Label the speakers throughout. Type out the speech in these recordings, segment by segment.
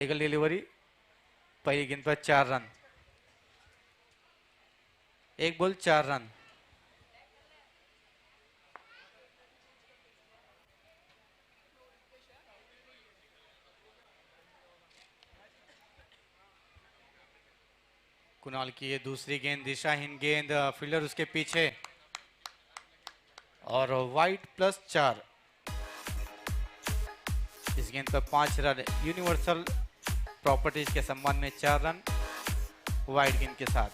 Speaker 1: Legal delivery. पहली गेंद पर 4 रन। एक बॉल 4 रन। कुणाल की ये दूसरी गेंद, दिशाहीन गेंद, फील्डर उसके पीछे और वाइड +4। इस गेंद पर 5 रन यूनिवर्सल प्रॉपर्टीज के सम्मान में 4 रन वाइड गेंद के साथ।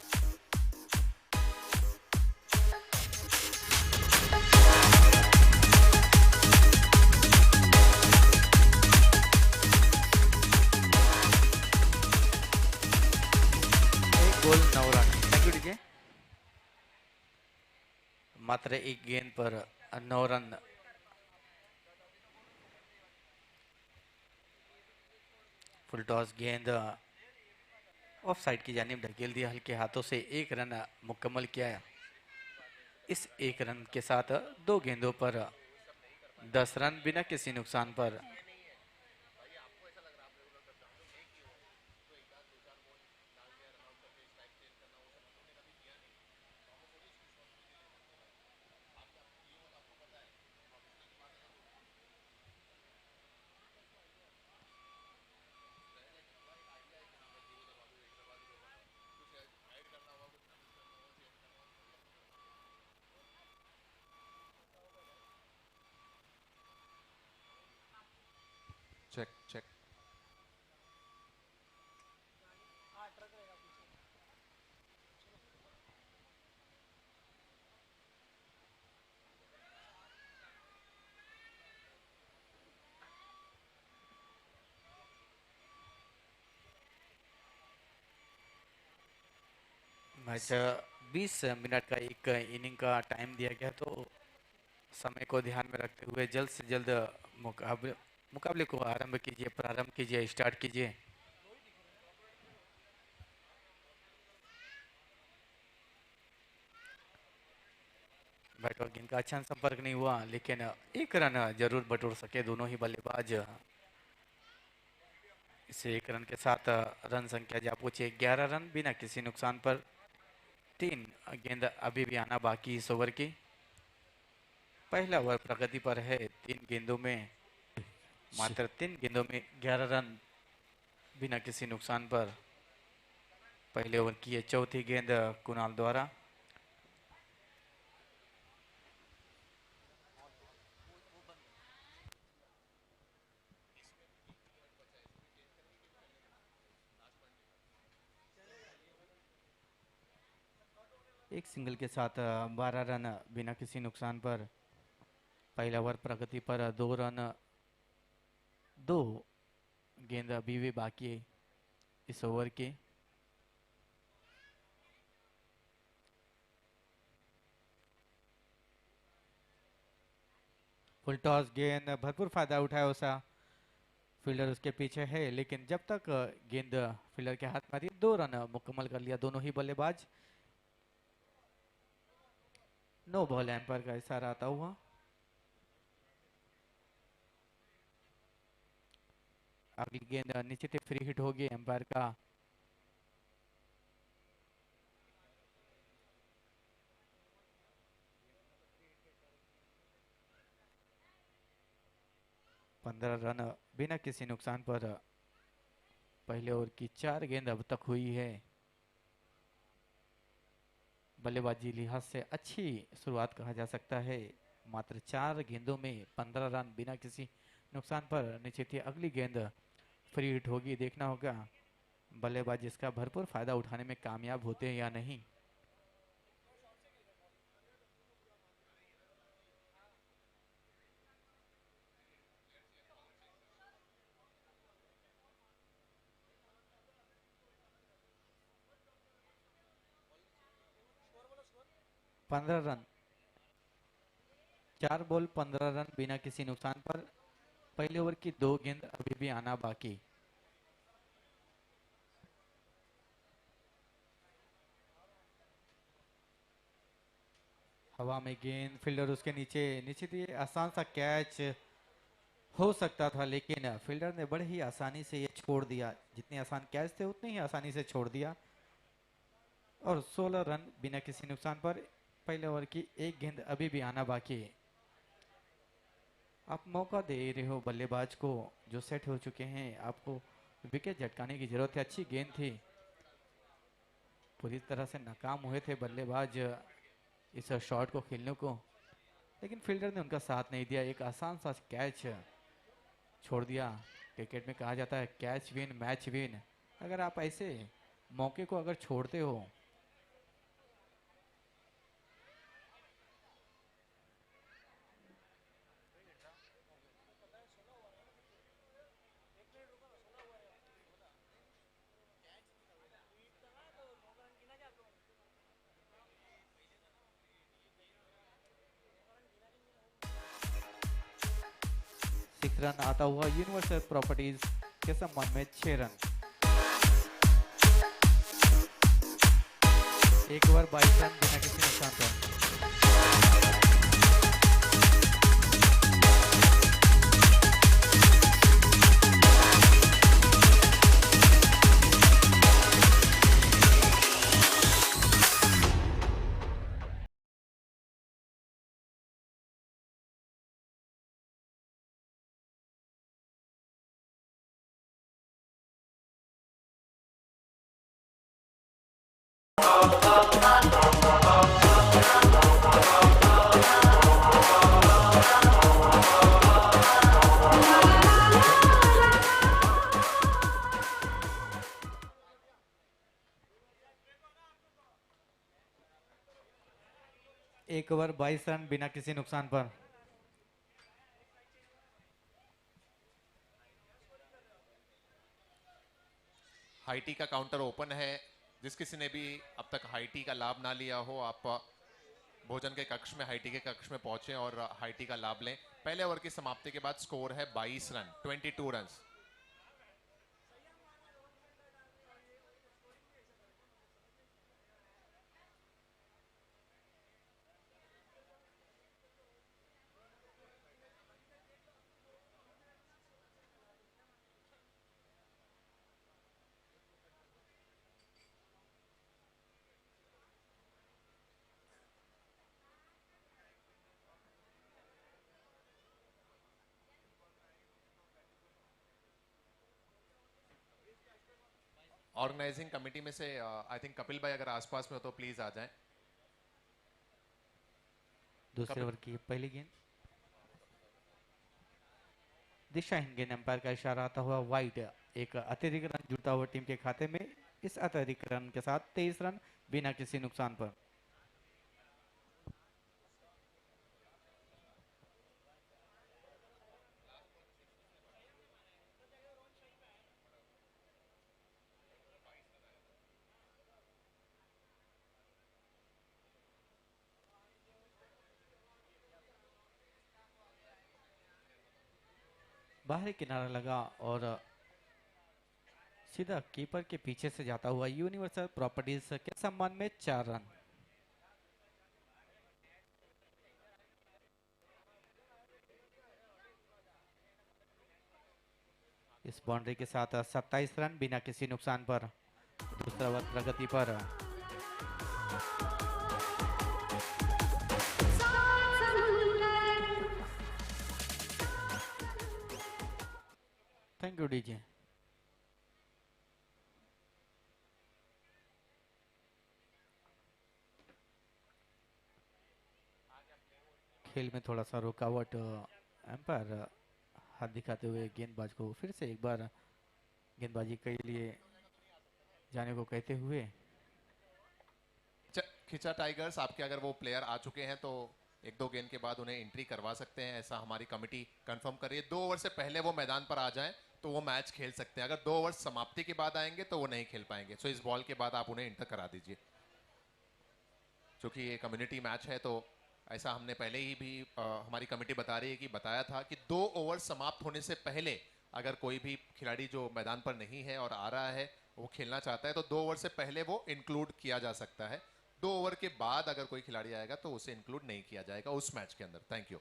Speaker 1: एक गोल 9 रन। Thank you DJ. मात्र एक गेंद पर 9 रन। फुल टॉस गेंद ऑफ साइड की जानिब ढकेल दिया हल्के हाथों से। 1 रन मुकम्मल किया। इस 1 रन के साथ 2 गेंदों पर 10 रन बिना किसी नुकसान पर।
Speaker 2: Check check.
Speaker 1: मैच 20 मिनट का एक इनिंग का टाइम दिया गया, तो समय को ध्यान में रखते हुए जल्द से जल्द मुकाबले मुकाबले को प्रारंभ कीजिए, स्टार्ट कीजिए। बैट और गेंद का अच्छा संपर्क नहीं हुआ, लेकिन 1 रन जरूर बटोर सके दोनों ही बल्लेबाज। इसे 1 रन के साथ रन संख्या जा पहुंचे 11 रन बिना किसी नुकसान पर। 3 गेंद अभी भी आना बाकी इस ओवर की। पहला ओवर प्रगति पर है। 3 गेंदों में मात्र 3 गेंदों में 11 रन बिना किसी नुकसान पर। पहले ओवर की ये चौथी गेंद कुणाल द्वारा। एक सिंगल के साथ 12 रन बिना किसी नुकसान पर। पहला ओवर प्रगति पर 2 रन। 2 गेंद अभी भी बाकी है इस ओवर की। फुल टॉस गेंद, भरपूर फायदा उठाया उसा। फील्डर उसके पीछे है, लेकिन जब तक गेंद फील्डर के हाथ में आती, 2 रन मुकम्मल कर लिया दोनों ही बल्लेबाज। नो बॉल एम्पायर का इशारा आता हुआ। अगली गेंद निश्चित ही फ्री हिट होगी एम्पायर का। पंद्रह रन बिना किसी नुकसान पर। पहले ओवर की 4 गेंद अब तक हुई है। बल्लेबाजी लिहाज से अच्छी शुरुआत कहा जा सकता है। मात्र 4 गेंदों में 15 रन बिना किसी नुकसान पर। निश्चित ही अगली गेंद फ्री हिट होगी, देखना होगा बल्लेबाज इसका भरपूर फायदा उठाने में कामयाब होते हैं या नहीं। पंद्रह रन, 4 बॉल 15 रन बिना किसी नुकसान पर। पहले ओवर की 2 गेंद अभी भी आना बाकी। हवा में गेंद, फील्डर उसके नीचे। निश्चित ही आसान सा कैच हो सकता था, लेकिन फील्डर ने बड़े ही आसानी से ये छोड़ दिया। जितने आसान कैच थे उतने ही आसानी से छोड़ दिया और 16 रन बिना किसी नुकसान पर। पहले ओवर की एक गेंद अभी भी आना बाकी है। आप मौका दे रहे हो बल्लेबाज को जो सेट हो चुके हैं। आपको विकेट झटकाने की जरूरत है। अच्छी गेंद थी। पूरी तरह से नाकाम हुए थे बल्लेबाज इस शॉट को खेलने को, लेकिन फील्डर ने उनका साथ नहीं दिया। एक आसान सा कैच छोड़ दिया। क्रिकेट में कहा जाता है कैच विन मैच विन। अगर आप ऐसे मौके को अगर छोड़ते हो सिक्स रन आता हुआ यूनिवर्सल प्रॉपर्टीज के संबंध में 6 रन। एक ओवर 22 रन बिना किसी नुकसान पर। एक ओवर 22 रन बिना किसी नुकसान पर।
Speaker 2: हाईटी का काउंटर ओपन है। जिस किसी ने भी अब तक हाईटी का लाभ ना लिया हो, आप भोजन के कक्ष में, हाईटी के कक्ष में पहुंचे और हाईटी का लाभ लें। पहले ओवर की समाप्ति के बाद स्कोर है 22 रन, 22 रन। ऑर्गेनाइजिंग कमेटी में से आई थिंक कपिल भाई अगर आसपास में हो तो प्लीज आ जाएं।
Speaker 1: दूसरे ओवर की पहली गेंद दिशाहीन गेंद। अंपायर का इशारा आता हुआ वाइड। एक अतिरिक्त रन जुड़ता हुआ टीम के खाते में। इस अतिरिक्त रन के साथ 23 रन बिना किसी नुकसान पर। बाहरी किनारा लगा और सीधा कीपर के पीछे से जाता हुआ यूनिवर्सल प्रॉपर्टीज के संबंध में 4 रन। इस बाउंड्री के साथ 27 रन बिना किसी नुकसान पर। दूसरा ओवर प्रगति पर। Thank you DJ. खेल में थोड़ा सा रुकावट। एम्पायर हाथ दिखाते हुए गेंदबाज को फिर से एक बार गेंदबाजी के लिए जाने को कहते हुए।
Speaker 2: खिंचा टाइगर्स, आपके अगर वो प्लेयर आ चुके हैं तो एक दो गेंद के बाद उन्हें एंट्री करवा सकते हैं, ऐसा हमारी कमेटी कंफर्म कर रही है। 2 ओवर से पहले वो मैदान पर आ जाएं तो वो मैच खेल सकते हैं। अगर 2 ओवर समाप्ति के बाद आएंगे तो वो नहीं खेल पाएंगे। सो इस बॉल के बाद आप उन्हें इंटर करा दीजिए। क्योंकि ये कम्युनिटी मैच है तो ऐसा हमने पहले ही भी हमारी कमेटी बता रही है कि बताया था कि 2 ओवर समाप्त होने से पहले अगर कोई भी खिलाड़ी जो मैदान पर नहीं है और आ रहा है वो खेलना चाहता है तो 2 ओवर से पहले वो इंक्लूड किया जा सकता है। 2 ओवर के बाद अगर कोई खिलाड़ी आएगा तो उसे इंक्लूड नहीं किया जाएगा उस मैच के अंदर। Thank you.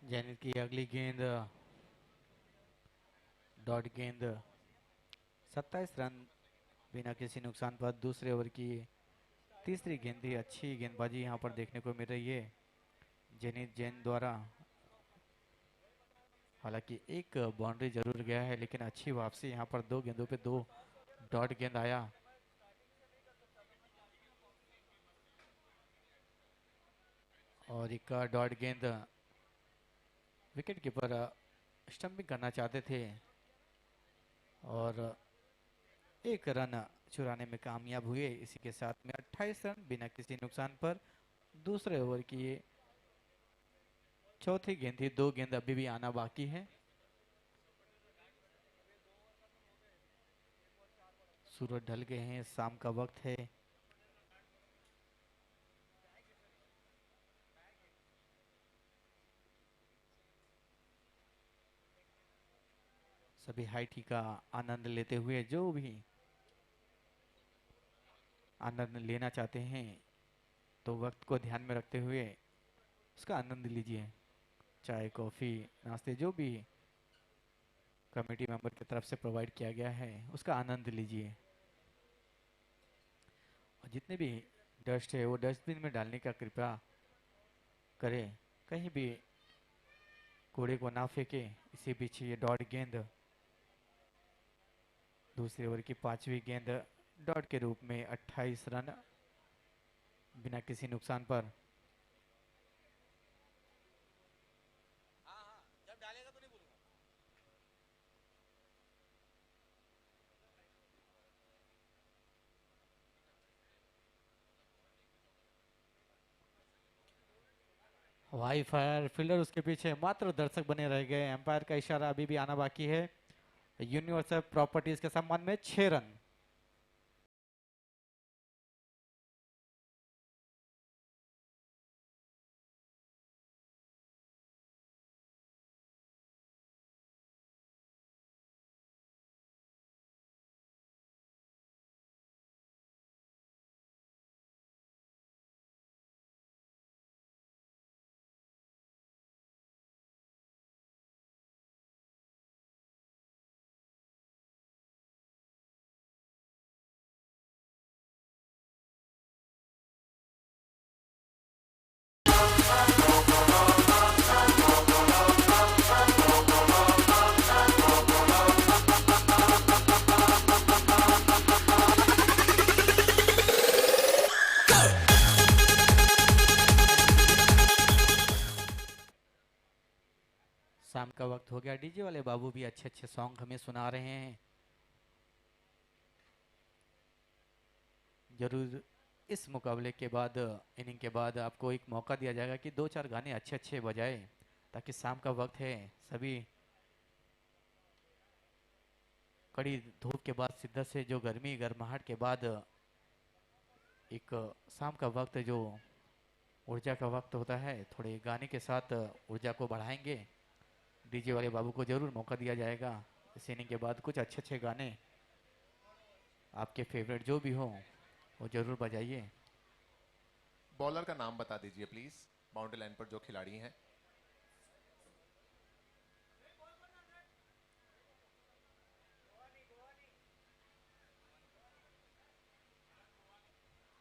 Speaker 1: जेनिथ की अगली गेंद डॉट गेंद 27 रन बिना किसी नुकसान पर दूसरे ओवर की तीसरी गेंद थी। अच्छी गेंदबाजी यहां पर देखने को मिल रही है जेनिथ जैन द्वारा। हालांकि एक बाउंड्री जरूर गया है लेकिन अच्छी वापसी यहां पर। दो गेंदों पे दो डॉट गेंद आया। और एक डॉट गेंद विकेट कीपर स्टंपिंग करना चाहते थे और एक रन चुराने में कामयाब हुए। इसी के साथ में 28 रन बिना किसी नुकसान पर दूसरे ओवर की ये चौथी गेंद थी। दो गेंद अभी भी आना बाकी है। सूरज ढल गए हैं, शाम का वक्त है। सभी हाई टी का आनंद लेते हुए जो भी आनंद लेना चाहते हैं तो वक्त को ध्यान में रखते हुए उसका आनंद लीजिए। चाय कॉफ़ी नाश्ते जो भी कमेटी मेंबर की तरफ से प्रोवाइड किया गया है उसका आनंद लीजिए। और जितने भी डस्ट है वो डस्टबिन में डालने का कृपया करें। कहीं भी कूड़े को ना फेंके। इसी बीच ये डॉट गेंद दूसरे ओवर की पांचवी गेंद डॉट के रूप में 28 रन बिना किसी नुकसान पर। वाई फायर फील्डर उसके पीछे, मात्र दर्शक बने रह गए। एम्पायर का इशारा अभी भी आना बाकी है। यूनिवर्सल प्रॉपर्टीज के सम्मान में 6 रन। शाम का वक्त हो गया। डीजे वाले बाबू भी अच्छे अच्छे सॉन्ग हमें सुना रहे हैं। जरूर इस मुकाबले के बाद, इनिंग के बाद आपको एक मौका दिया जाएगा कि दो चार गाने अच्छे अच्छे बजाए, ताकि शाम का वक्त है, सभी कड़ी धूप के बाद शिद्दत से जो गर्मी गर्माहट के बाद एक शाम का वक्त जो ऊर्जा का वक्त होता है, थोड़े गाने के साथ ऊर्जा को बढ़ाएंगे। डीजे वाले बाबू को जरूर मौका दिया जाएगा इस इनिंग के बाद। कुछ अच्छे अच्छे गाने आपके फेवरेट जो भी हो वो जरूर बजाइए।
Speaker 2: बॉलर का नाम बता दीजिए प्लीज, बाउंड्री लाइन पर जो खिलाड़ी हैं।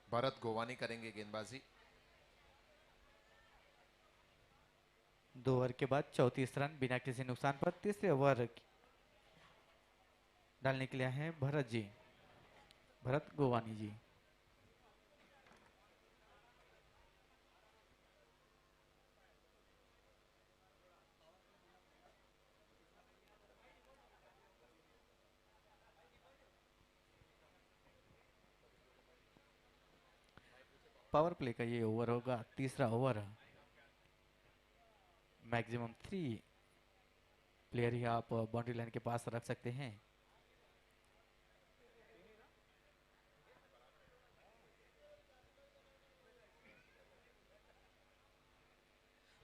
Speaker 2: भरत गोवानी करेंगे गेंदबाजी।
Speaker 1: 2 ओवर के बाद 34 रन बिना किसी नुकसान पर तीसरे ओवर डालने के लिए हैं भरत जी, भरत गोवानी जी। पावर प्ले का ये ओवर होगा, तीसरा ओवर। मैक्सिमम 3 प्लेयर ही आप बाउंड्री लाइन के पास रख सकते हैं।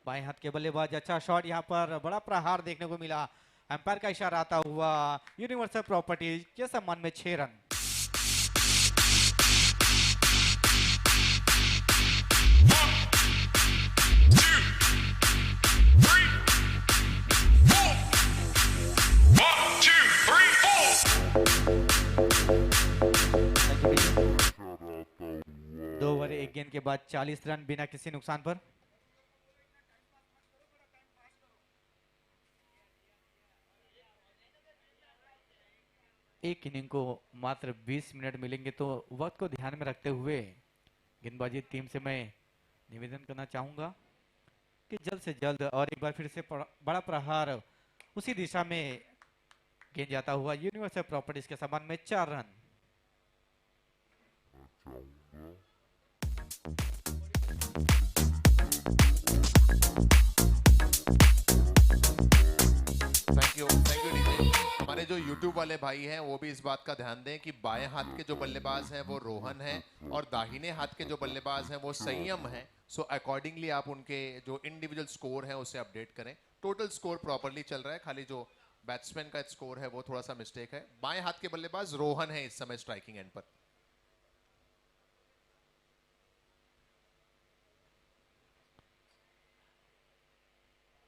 Speaker 1: बाएं हाथ के बल्लेबाज, अच्छा शॉट, यहां पर बड़ा प्रहार देखने को मिला। एम्पायर का इशारा आता हुआ यूनिवर्सल प्रॉपर्टीज के सम्मान में 6 रन। के बाद 40 रन बिना किसी नुकसान पर। एक इनिंग को मात्र 20 मिनट मिलेंगे, तो वक्त को ध्यान में रखते हुए गेंदबाजी टीम से मैं निवेदन करना चाहूंगा कि जल्द से जल्द और एक बार फिर से बड़ा प्रहार उसी दिशा में गेंद जाता हुआ यूनिवर्सल प्रॉपर्टीज के संबंध में 4 रन।
Speaker 2: Thank you DJ. हमारे जो YouTube वाले भाई हैं वो भी इस बात का ध्यान दें कि बाएं हाथ के जो बल्लेबाज हैं वो रोहन हैं और दाहिने हाथ के जो बल्लेबाज हैं वो संयम हैं। सो अकॉर्डिंगली आप उनके जो इंडिविजुअल स्कोर है उसे अपडेट करें। टोटल स्कोर प्रॉपरली चल रहा है, खाली जो बैट्समैन का स्कोर है वो थोड़ा सा मिस्टेक है। बाएं हाथ के बल्लेबाज रोहन है इस समय स्ट्राइकिंग एंड पर।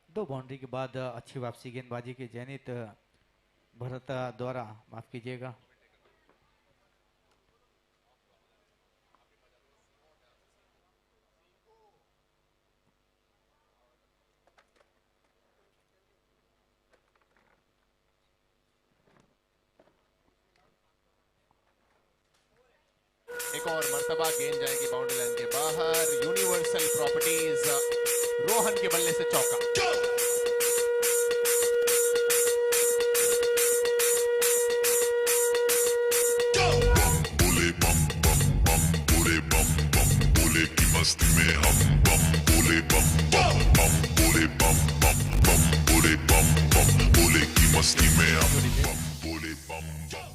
Speaker 1: दो बाउंड्री के बाद अच्छी वापसी गेंदबाजी की जैनित भरत द्वारा, माफ कीजिएगा।
Speaker 2: एक और मर्तबा गेंद जाएगी बाउंड्री लाइन के बाहर। यूनिवर्सल प्रॉपर्टीज रोहन के बल्ले से चौका।
Speaker 3: मस्ती में हम बम बोले, बम बम बम बोले, बम बम बम बोले, बम बम बोले की मस्ती में हम बम बोले, बम बम।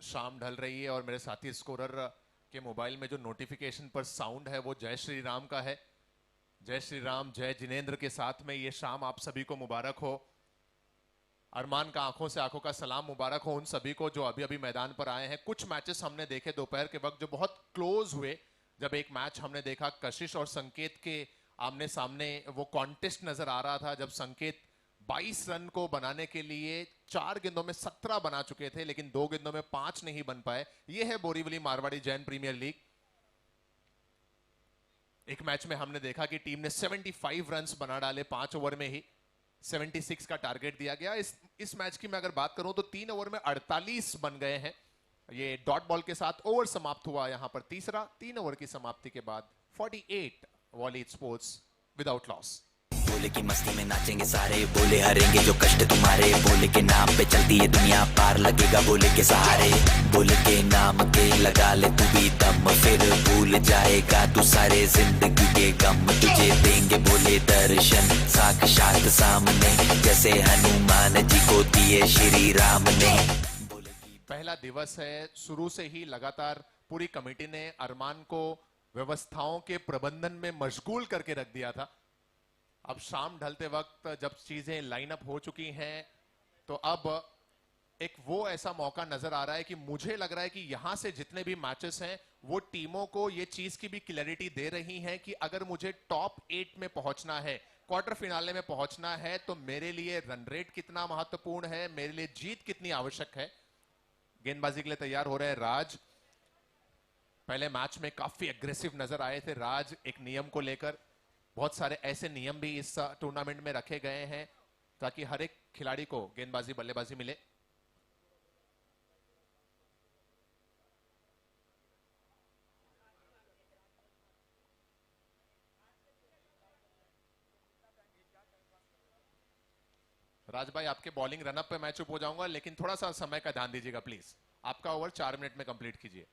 Speaker 2: शाम ढल रही है और मेरे साथी स्कोरर के मोबाइल में जो नोटिफिकेशन पर साउंड है वो जय श्री राम का है। जय श्री राम, जय जिनेंद्र के साथ में ये शाम आप सभी को मुबारक हो। अरमान का आंखों से आंखों का सलाम मुबारक हो उन सभी को जो अभी अभी मैदान पर आए हैं। कुछ मैचेस हमने देखे दोपहर के वक्त जो बहुत क्लोज हुए। जब एक मैच हमने देखा कशिश और संकेत के आमने सामने, वो कॉन्टेस्ट नजर आ रहा था जब संकेत 22 रन को बनाने के लिए 4 गेंदों में 17 बना चुके थे, लेकिन 2 गेंदों में 5 नहीं बन पाए। ये है बोरीवली मारवाड़ी जैन प्रीमियर लीग। एक मैच में हमने देखा कि टीम ने 75 रन्स बना डाले 5 ओवर में ही। 76 का टारगेट दिया गया। इस मैच की मैं अगर बात करूं तो 3 ओवर में 48 बन गए हैं। ये डॉट बॉल के साथ ओवर समाप्त हुआ यहां पर तीसरा। 3 ओवर की समाप्ति के बाद 48 वॉली स्पोर्ट्स विदाउट लॉस।
Speaker 4: बोले की मस्ती में नाचेंगे सारे, बोले हरेंगे जो कष्ट तुम्हारे, बोले के नाम पे चलती है दुनिया, पार लगेगा बोले के सहारे, बोले के नाम के लगा ले तू भी दम, फिर भूल जाएगा तू सारे जिंदगी के गम, तुझे देंगे बोले दर्शन साक्षात सामने, जैसे हनुमान जी को दिए श्री राम ने।
Speaker 2: पहला दिवस है, शुरू से ही लगातार पूरी कमेटी ने अरमान को व्यवस्थाओं के प्रबंधन में मशगूल करके रख दिया था। अब शाम ढलते वक्त जब चीजें लाइन अप हो चुकी हैं तो अब एक वो ऐसा मौका नजर आ रहा है कि मुझे लग रहा है कि यहां से जितने भी मैचेस हैं वो टीमों को ये चीज की भी क्लैरिटी दे रही हैं कि अगर मुझे टॉप 8 में पहुंचना है, क्वार्टर फिनाले में पहुंचना है, तो मेरे लिए रन रेट कितना महत्वपूर्ण है, मेरे लिए जीत कितनी आवश्यक है। गेंदबाजी के लिए तैयार हो रहे हैं राज। पहले मैच में काफी एग्रेसिव नजर आए थे राज एक नियम को लेकर। बहुत सारे ऐसे नियम भी इस टूर्नामेंट में रखे गए हैं ताकि हर एक खिलाड़ी को गेंदबाजी बल्लेबाजी मिले। राज भाई, आपके बॉलिंग रनअप पे मैं चुप हो जाऊंगा, लेकिन थोड़ा सा समय का ध्यान दीजिएगा प्लीज। आपका ओवर 4 मिनट में कंप्लीट कीजिए।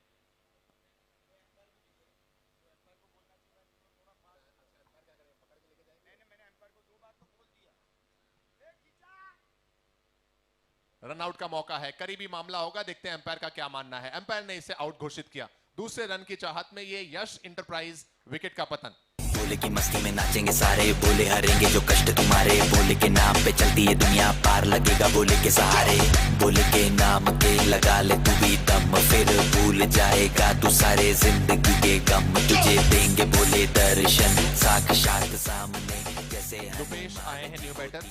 Speaker 2: रन आउट का मौका है, करीबी मामला होगा, देखते हैं एम्पायर का क्या मानना है। एम्पायर ने इसे आउट घोषित किया। दूसरे रन की चाहत में ये यश इंटरप्राइज विकेट का पतन।
Speaker 4: बोले की मस्ती में नाचेंगे सारे, बोले हरेंगे जो कष्ट तुम्हारे, बोले के नाम पे चलती है दुनिया, पार लगेगा बोले के सहारे, बोले के नाम के लगा ले तू भी दम, फिर भूल जाएगा तू सारे जिंदगी के गम, तुझे देंगे बोले दर्शन साक्षात सामने, जैसे
Speaker 2: लुपेश आए हैं new batter.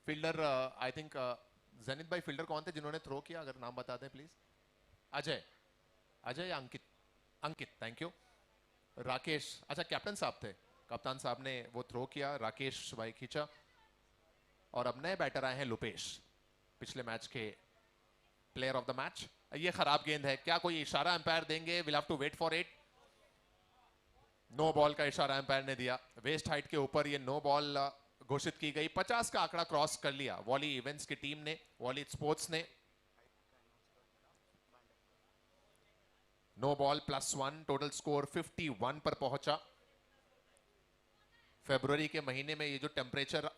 Speaker 2: Fielder I think Jenit भाई फील्डर कौन थे जिन्होंने थ्रो किया, अगर नाम बता दें प्लीज। अजय, अजय या अंकित? अंकित, थैंक यू। राकेश, अच्छा कैप्टन साहब थे, कप्तान साहब ने वो थ्रो किया, राकेश भाई खींचा। और अब नए बैटर आए हैं लुपेश, पिछले मैच के प्लेयर ऑफ द मैच। ये खराब गेंद है, क्या कोई इशारा एम्पायर देंगे? Will have to wait for it. No ball का इशारा एम्पायर ने दिया। वेस्ट हाइट के ऊपर ये नो बॉल घोषित की गई। 50 का आंकड़ा क्रॉस कर लिया वॉली इवेंट्स की टीम ने, वॉली स्पोर्ट्स ने। नो बॉल +1, टोटल स्कोर 51 पर पहुंचा। फरवरी के महीने में ये जो टेम्परेचर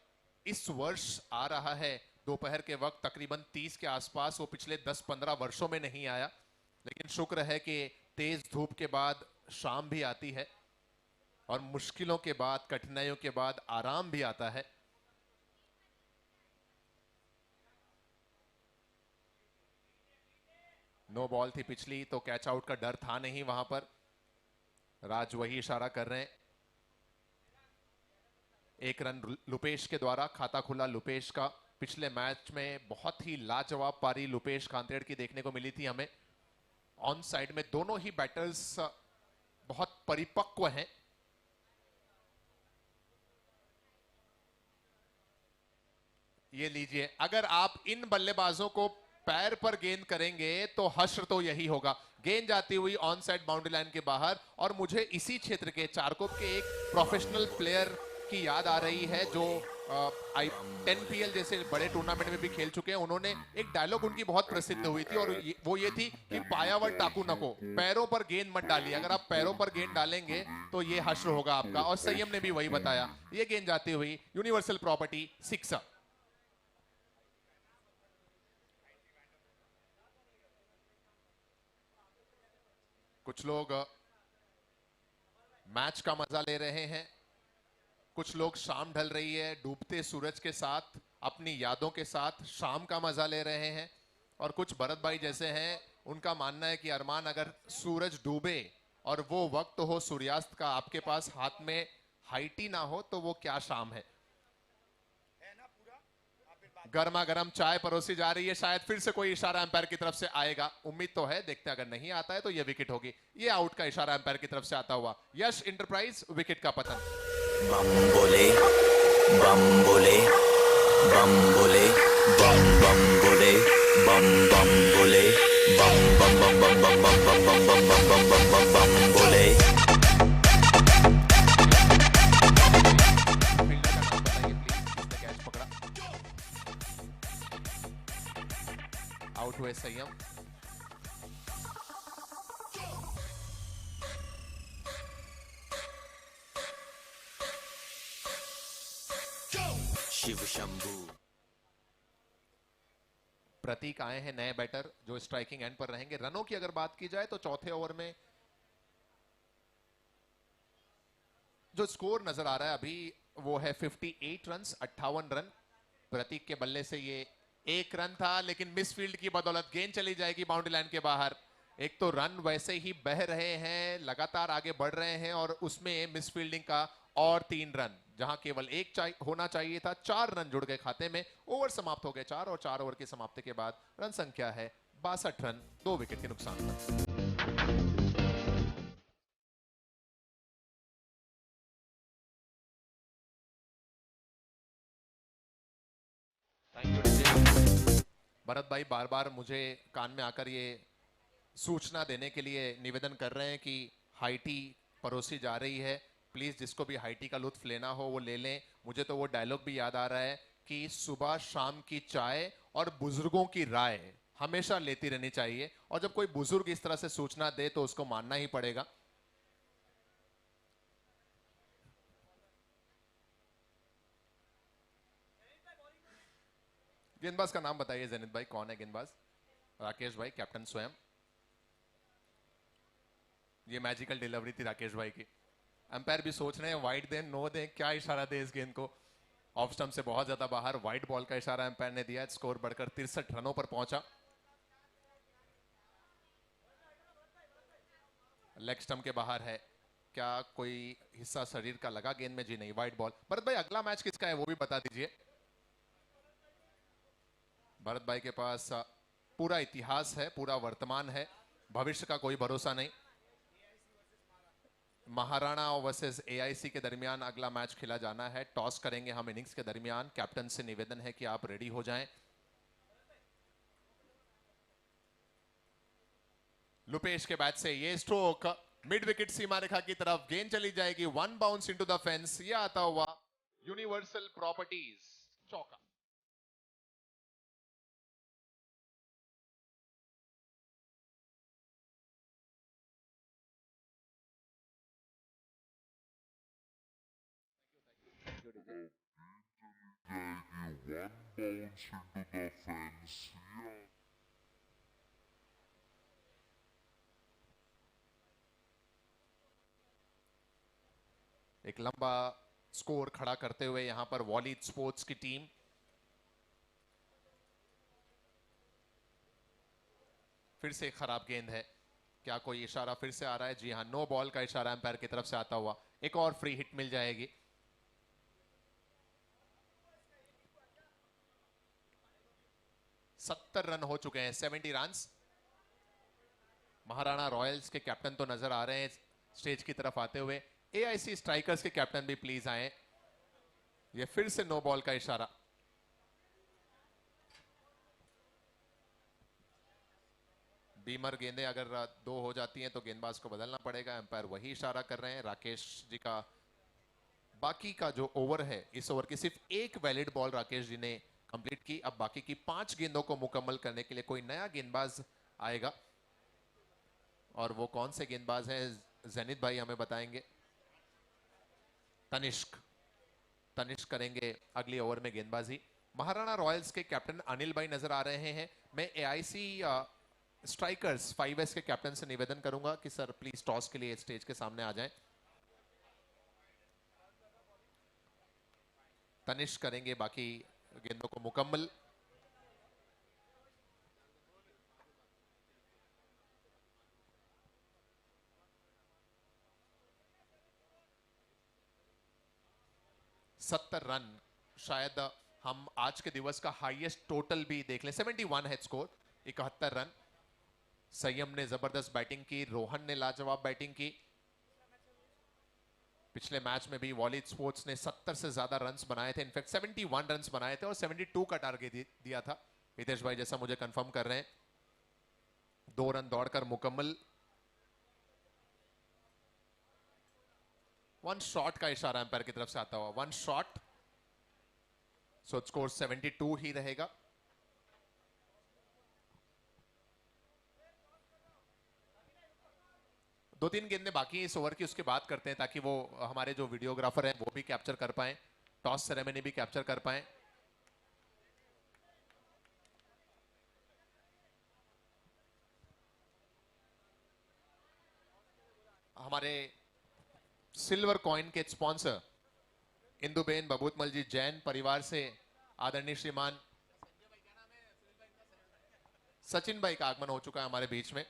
Speaker 2: इस वर्ष आ रहा है दोपहर के वक्त तकरीबन 30 के आसपास, वो पिछले 10-15 वर्षों में नहीं आया। लेकिन शुक्र है कि तेज धूप के बाद शाम भी आती है और मुश्किलों के बाद, कठिनाइयों के बाद आराम भी आता है। नो बॉल थी पिछली, तो कैच आउट का डर था नहीं वहां पर। राज वही इशारा कर रहे हैं। एक रन लुपेश के द्वारा, खाता खुला लुपेश का। पिछले मैच में बहुत ही लाजवाब पारी लुपेश कांतेड़ की देखने को मिली थी हमें। ऑन साइड में दोनों ही बैटर्स बहुत परिपक्व हैं। ये लीजिए, अगर आप इन बल्लेबाजों को पैर पर गेंद करेंगे तो हश्र तो यही होगा। गेंद जाती हुई ऑन साइड बाउंड्री लाइन के बाहर। और मुझे इसी क्षेत्र के चारकोप के एक प्रोफेशनल प्लेयर की याद आ रही है जो 10PL जैसे बड़े टूर्नामेंट में भी खेल चुके हैं। उन्होंने एक डायलॉग उनकी बहुत प्रसिद्ध हुई थी और वो ये थी कि पायावर टाकू नको, पैरों पर गेंद मत डालिए। अगर आप पैरों पर गेंद डालेंगे तो ये हश्र होगा आपका। और संयम ने भी वही बताया। ये गेंद जाती हुई यूनिवर्सल प्रॉपर्टी 6। कुछ लोग मैच का मजा ले रहे हैं, कुछ लोग शाम ढल रही है डूबते सूरज के साथ, अपनी यादों के साथ शाम का मजा ले रहे हैं। और कुछ भरत भाई जैसे हैं, उनका मानना है कि अरमान अगर सूरज डूबे और वो वक्त हो सूर्यास्त का, आपके पास हाथ में हाइटी ना हो तो वो क्या शाम है। गर्मा गर्म चाय परोसी जा रही है, शायद फिर से कोई इशारा एम्पायर की तरफ से आएगा। उम्मीद तो है, देखते हैं अगर नहीं आता है तो ये विकेट होगी। ये आउट का इशारा एम्पायर की तरफ से आता हुआ। यश इंटरप्राइज विकेट का पतन।
Speaker 4: बम बोले, बम बोले, बम बोले, बम बम बोले, बम बम बोले, बम बम बम बम बम बम बम बम बम बम बम बम बम बोले।
Speaker 2: फील्डर का नाम बताइए प्लीज, किसने कैच पकड़ा। आउट हुए संयम।
Speaker 4: शिव शंभू।
Speaker 2: प्रतीक आए हैं नए बैटर जो स्ट्राइकिंग एंड पर रहेंगे। रनों की अगर बात की जाए तो चौथे ओवर में जो स्कोर नजर आ रहा है अभी वो है 58 रन, 58 रन। प्रतीक के बल्ले से ये 1 रन था, लेकिन मिसफील्ड की बदौलत गेंद चली जाएगी बाउंड्री लाइन के बाहर। एक तो रन वैसे ही बह रहे हैं, लगातार आगे बढ़ रहे हैं और उसमें मिसफील्डिंग का और 3 रन, जहां केवल 1 होना चाहिए था। 4 रन जुड़ गए खाते में। ओवर समाप्त हो गए 4 और 4 ओवर की समाप्ति के बाद रन संख्या है 62 रन, 2 विकेट के नुकसान पर। भरत भाई बार बार मुझे कान में आकर ये सूचना देने के लिए निवेदन कर रहे हैं कि हाइटी परोसी जा रही है, प्लीज जिसको भी हाइटी का लुत्फ लेना हो वो ले लें। मुझे तो वो डायलॉग भी याद आ रहा है कि सुबह शाम की चाय और बुजुर्गों की राय हमेशा लेती रहनी चाहिए। और जब कोई बुजुर्ग इस तरह से सूचना दे तो उसको मानना ही पड़ेगा। गेंदबाज का नाम बताइए जेनित भाई, कौन है गेंदबाज? राकेश भाई, कैप्टन स्वयं। ये मैजिकल डिलीवरी थी राकेश भाई की। अंपायर भी सोच रहे हैं वाइड दें, नो दें, क्या इशारा दे इस गेंद को। ऑफ स्टंप से बहुत ज्यादा बाहर, वाइड बॉल का इशारा अंपायर ने दिया। स्कोर बढ़कर 63 रनों पर पहुंचा। लेग स्टंप के बाहर है क्या कोई हिस्सा शरीर का लगा गेंद में? जी नहीं, वाइड बॉल। भरत भाई अगला मैच किसका है वो भी बता दीजिए। भरत भाई के पास पूरा इतिहास है, पूरा वर्तमान है, भविष्य का कोई भरोसा नहीं। महाराणा वर्सेस एआईसी के दरमियान अगला मैच खेला जाना है। टॉस करेंगे हम इनिंग्स के दरमियान। कैप्टन से निवेदन है कि आप रेडी हो जाएं। लुपेश के बैट से ये स्ट्रोक मिड विकेट सीमा रेखा की तरफ, गेंद चली जाएगी, one bounce into the fence. ये आता हुआ यूनिवर्सल प्रॉपर्टीज चौका।
Speaker 3: One bounce into the fence. Yeah.
Speaker 2: एक लंबा स्कोर खड़ा करते हुए यहां पर वॉली स्पोर्ट्स की टीम। फिर से खराब गेंद है। क्या कोई इशारा फिर से आ रहा है? जी हां, नो बॉल का इशारा एम्पायर की तरफ से आता हुआ। एक और फ्री हिट मिल जाएगी। सत्तर रन हो चुके हैं, 70 रन। महाराणा रॉयल्स के कैप्टन तो नजर आ रहे हैं स्टेज की तरफ आते हुए। एआईसी स्ट्राइकर्स के कैप्टन भी प्लीज आए। ये फिर से नो बॉल का इशारा। बीमर गेंदें अगर दो हो जाती हैं तो गेंदबाज को बदलना पड़ेगा। एम्पायर वही इशारा कर रहे हैं। राकेश जी का बाकी का जो ओवर है, इस ओवर की सिर्फ एक वैलिड बॉल राकेश जी ने कंप्लीट की। अब बाकी की 5 गेंदों को मुकम्मल करने के लिए कोई नया गेंदबाज आएगा, और वो कौन से गेंदबाज हैं जैनिद भाई हमें बताएंगे। तनिष्क करेंगे अगली ओवर में गेंदबाजी। महाराणा रॉयल्स के कैप्टन अनिल भाई नजर आ रहे हैं। मैं एआईसी स्ट्राइकर्स 5S के कैप्टन से निवेदन करूंगा कि सर प्लीज टॉस के लिए स्टेज के सामने आ जाएं। तनिष्क करेंगे बाकी गेंदों को मुकम्मल। सत्तर रन, शायद हम आज के दिवस का हाईएस्ट टोटल भी देख लें। 71 है स्कोर, 71 रन। संयम ने जबरदस्त बैटिंग की, रोहन ने लाजवाब बैटिंग की। पिछले मैच में भी वॉली स्पोर्ट्स ने 70 से ज्यादा रन्स बनाए थे। इनफैक्ट 71 रन्स बनाए थे और 72 का टारगेट दिया था। हितेश भाई जैसा मुझे कंफर्म कर रहे हैं। 2 रन दौड़कर मुकम्मल। वन शॉट का इशारा एम्पायर की तरफ से आता हुआ। वन शॉट, सो स्कोर 72 ही रहेगा। दो तीन गेंदें बाकी हैं इस ओवर की, उसके बाद करते हैं ताकि वो हमारे जो वीडियोग्राफर हैं वो भी कैप्चर कर पाएं, टॉस सेरेमनी भी कैप्चर कर पाएं। हमारे सिल्वर कॉइन के स्पॉन्सर इंदुबेन बबूतमल जी जैन परिवार से आदरणीय श्रीमान सचिन भाई का आगमन हो चुका है हमारे बीच में।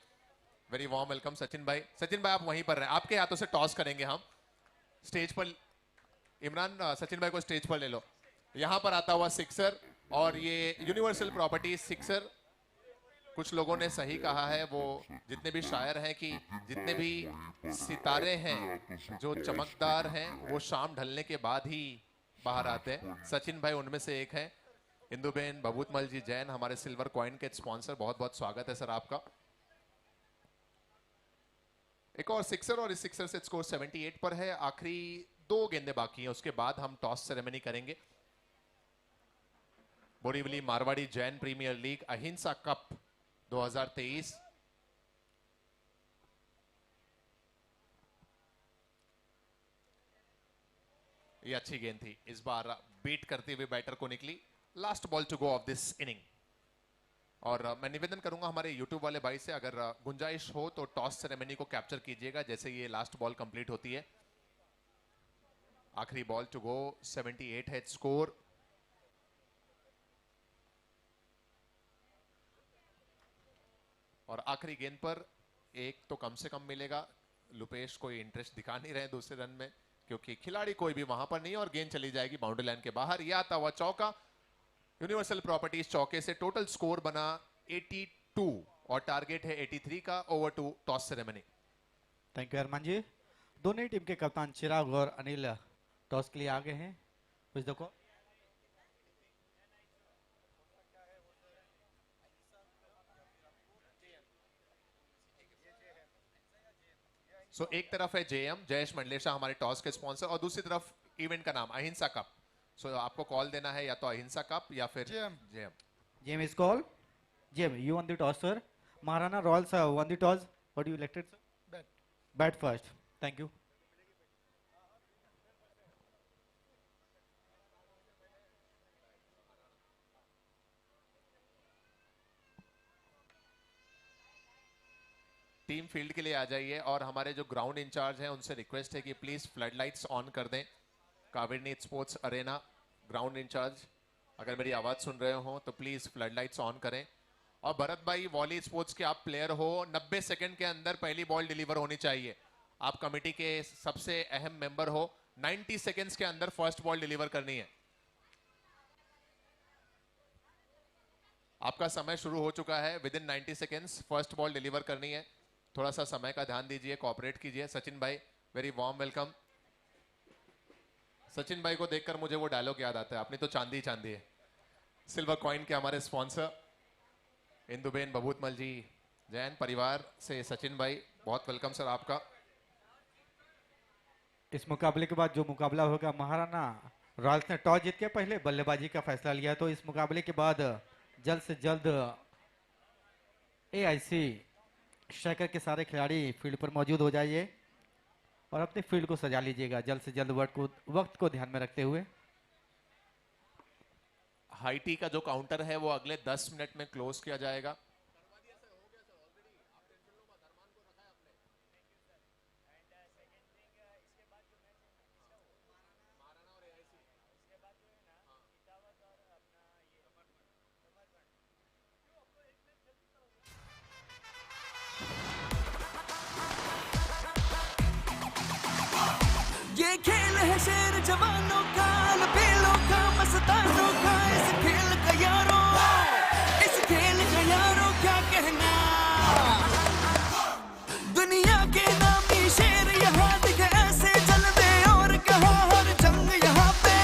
Speaker 2: वेरी वार्म वेलकम सचिन भाई। सचिन भाई आप वहीं पर रहे, आपके हाथों से टॉस करेंगे हम स्टेज पर। इमरान सचिन भाई को स्टेज पर ले लो। यहां पर आता हुआ सिक्सर, और ये यूनिवर्सल प्रॉपर्टी सिक्सर। कुछ लोगों ने सही कहा है, वो जितने भी शायर हैं कि जितने भी सितारे हैं जो चमकदार हैं वो शाम ढलने के बाद ही बाहर आते हैं। सचिन भाई उनमें से एक है। इंदुबेन बबूतमल जी जैन हमारे सिल्वर कॉइन के स्पॉन्सर, बहुत बहुत स्वागत है सर आपका। एक और सिक्सर, और इस सिक्सर से स्कोर 78 पर है। आखिरी 2 गेंदें बाकी हैं, उसके बाद हम टॉस सेरेमनी करेंगे। बोरीवली मारवाड़ी जैन प्रीमियर लीग अहिंसा कप 2023। ये अच्छी गेंद थी, इस बार बीट करते हुए बैटर को निकली। Last ball to go of this inning. और मैं निवेदन करूंगा हमारे YouTube वाले भाई से, अगर गुंजाइश हो तो टॉस सेरेमनी को कैप्चर कीजिएगा जैसे ये लास्ट बॉल कंप्लीट होती है। आखिरी बॉल टू गो, 78 है स्कोर। और आखिरी गेंद पर एक तो कम से कम मिलेगा, लुपेश कोई इंटरेस्ट दिखा नहीं रहे दूसरे रन में, क्योंकि खिलाड़ी कोई भी वहां पर नहीं है और गेंद चली जाएगी बाउंड्री लाइन के बाहर। यह आता हुआ चौका यूनिवर्सल प्रॉपर्टीज चौके से। टोटल स्कोर बना 82 और टारगेट है 83 का। Over to toss ceremony.
Speaker 1: Thank you Armaan ji. दोनों टीम के कप्तान चिराग और अनिल टॉस के लिए आगे हैं। कुछ देखो
Speaker 2: एक तरफ है जेएम जयेश मंडलेशा हमारे टॉस के स्पॉन्सर, और दूसरी तरफ इवेंट का नाम अहिंसा कप। आपको कॉल देना है या तो अहिंसा कप या फिर JM.
Speaker 1: JM is call. JM you one the toss sir. Maharana Royals one the toss. What you elected sir? Bat first. Thank you.
Speaker 2: Team field के लिए आ जाइए और हमारे जो ग्राउंड इंचार्ज हैं उनसे रिक्वेस्ट है कि प्लीज फ्लड लाइट्स ऑन कर दें। Kaveri sports arena ground incharge, अगर मेरी आवाज सुन रहे हो तो प्लीज फ्लड लाइट्स ऑन करें। और भरत भाई वॉली स्पोर्ट्स के आप प्लेयर हो, 90 सेकंड के अंदर पहली बॉल डिलीवर होनी चाहिए। आप कमेटी के सबसे अहम मेंबर हो, 90 सेकंड्स के अंदर फर्स्ट बॉल डिलीवर करनी है। आपका समय शुरू हो चुका है। With in 90 seconds first ball deliver करनी है। थोड़ा सा समय का ध्यान दीजिए, कोऑपरेट कीजिए। सचिन भाई वेरी वार्म वेलकम। सचिन भाई को देखकर मुझे वो डायलॉग याद आता है, अपनी तो चांदी चांदी है। सिल्वर कॉइन के हमारे स्पॉन्सर इंदुबेन बबूतमल जी, जैन परिवार से सचिन भाई बहुत वेलकम सर आपका।
Speaker 1: इस मुकाबले के बाद जो मुकाबला होगा, महाराणा रॉयल्स ने टॉस जीत के पहले बल्लेबाजी का फैसला लिया, तो इस मुकाबले के बाद जल्द से जल्द एआईसी स्ट्राइकर के सारे खिलाड़ी फील्ड पर मौजूद हो जाइए और अपने फील्ड को सजा लीजिएगा जल्द से जल्द वक्त को ध्यान में रखते हुए।
Speaker 2: हाईटी का जो काउंटर है वो अगले 10 मिनट में क्लोज किया जाएगा।
Speaker 5: ये खेल है शेर जवानों का, लपेलों का, मस्तानों का, इस खेल का यारों, इस खेल का यारों क्या कहना। दुनिया के नामी शेर यहाँ दिखे ऐसे जलवे, और कहा हर जंग यहाँ पे,